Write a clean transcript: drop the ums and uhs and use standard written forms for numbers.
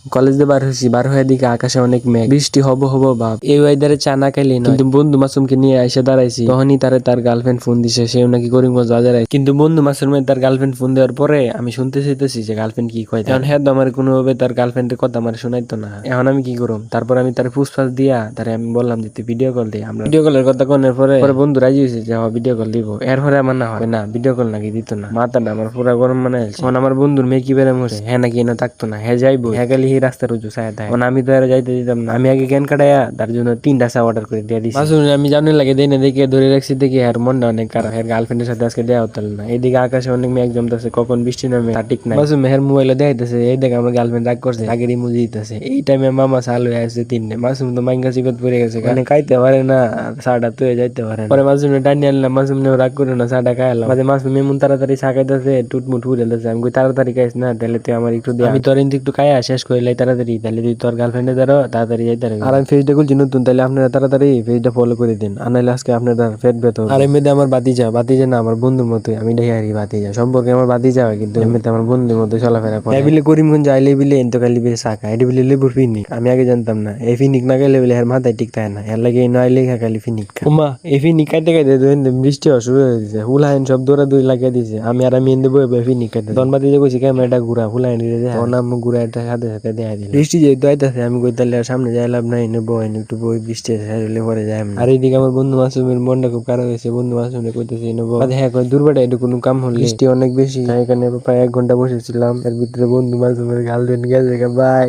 College দিয়ে বার হয়েছি, বার হয়ে দিকে আকাশে অনেক মেঘ, বৃষ্টি হবো হবো ভাব। এই ওয়েদারে চা না খাইলে নয়। কিন্তু বন্ধু মাসুমকে নিয়ে এসে দাঁড়াইছি, তখনই তার গার্লফ্রেন্ড ফোন দিছে, সেও নাকি করিমগঞ্জ বাজারে। কিন্তু বন্ধু মাসুমের তার গার্লফ্রেন্ড ফোন দেওয়ার পরে আমি শুনতে চাইতেছি যে গার্লফ্রেন্ড কি কয়। এখন হ্যাঁ আমার কোনোভাবে তার গার্লফ্রেন্ডের কথা আমার শোনাইতো না। এখন আমি কি করুম? তারপর আমি তার ফুসফাস দিয়া তারে আমি বললাম যে তুই ভিডিও কল দিয়ে আমরা ভিডিও কলের কথা কনের পরে বন্ধু রাজি হয়েছে যে ভিডিও কল দিব। এরপরে আমার না হয় না, ভিডিও কল নাকি দিত না। মাথাটা আমার পুরা গরম মানে এখন আমার বন্ধুর মেয়ে কি বেড়ে মরে, হ্যাঁ নাকি এনে থাকতো না, হ্যাঁ যাইবো, হ্যাঁ গেলে এই রাস্তার উঁচু ছায়া থাকে। আমি তো আর যাইতে দিতাম না। আমি আগে জ্ঞান কাটাইয়া তার জন্য 3টা চা অর্ডার করে দিয়ে দিচ্ছি। মাসুম আমি জানি লাগে দেই না, দেখে ধরে রাখছি, দেখি আর মনটা অনেক খারাপ। এর গার্লফ্রেন্ডের সাথে আজকে দেওয়া হতো না। এইদিকে আকাশে অনেক মেঘ জমতেছে, কখন বৃষ্টি নামে তা ঠিক নাই। মাসুম মেহের মোবাইলে দেখাইতেছে এই দেখে আমার গার্লফ্রেন্ড রাগ করছে, আগের ইমোজি দিতেছে। এই টাইমে মামা চালু হয়ে আসছে 3টে। মাসুম তো মাইঙ্গা চিকত পড়ে গেছে, মানে খাইতে পারে না, চাটা তো যাইতে পারে না। পরে মাসুমে ডানি আনলাম, মাসুম রাগ করে না, চাটা খাইলাম। মাঝে মাসুম এমন তাড়াতাড়ি চা খাইতেছে, টুটমুট উড়েছে। আমি কই তাড়াতাড়ি খাইস না, তাহলে তুই আমার একটু দে, আমি তোর একটু খাইয়া শেষ করিলাই তাড়াতাড়ি, তাহলে তুই তোর গার্লফ্রেন্ডে ধরো তাড়াতাড়ি যাইতে পারবি। আর আমি ফেসটা খুলছি নতুন, তাহলে আপনারা তাড়াতাড়ি ফেসটা ফলো করে দিন, আনাইলে আজকে আপনারা ফেট বেত। আর এমনিতে আমার বাতিজা না আমার বন্ধুর মতোই, আমি দেখি আর কি বাতিজা সম্পর্কে আমার বাতিজা হয়, কিন্তু এমনিতে আমার বন্ধুর মতো চলাফেরা করে। বিলে করিমগঞ্জ আইলে বিলে এনতো কালি বিলে শাখা, এটি বিলে লেবুর ফিনিক। আমি আগে জানতাম না এই ফিনিক না গেলে বলে এর মাথায় ঠিক থাকে না, এর লাগে এই নয় লেখা খালি ফিনিক খা। উমা এই ফিনিক খাইতে খাইতে বৃষ্টি শুরু হয়ে দিয়েছে, হুলাইন সব দৌড়াদৌড়ি লাগিয়ে দিয়েছে। আমি এনে বই ফিনিক খাইতে ধনবাদ দিয়ে কইছি ক্যামেরাটা ঘুরা, হুলাইন নাম ঘুরা একটা সাথে সাথে দেখাই দিল। বৃষ্টি যেহেতু আইতাছে আমি কই তাহলে আর সামনে যাই লাভ নাই, নেবো একটু বই, বৃষ্টি হলে পরে যাই। আর এইদিকে আমার বন্ধু মাসুমের মনটা খুব খারাপ হয়েছে, বন্ধু মাসুমে কইতেছে নেবো, হ্যাঁ দুর্বাটা এটা কোনো কাম হলে, বৃষ্টি অনেক বেশি, এখানে প্রায় 1 ঘন্টা বসেছিলাম, এর ভিতরে বন্ধু মাসুমের গার্লফ্রেন্ড গেছে। বাই।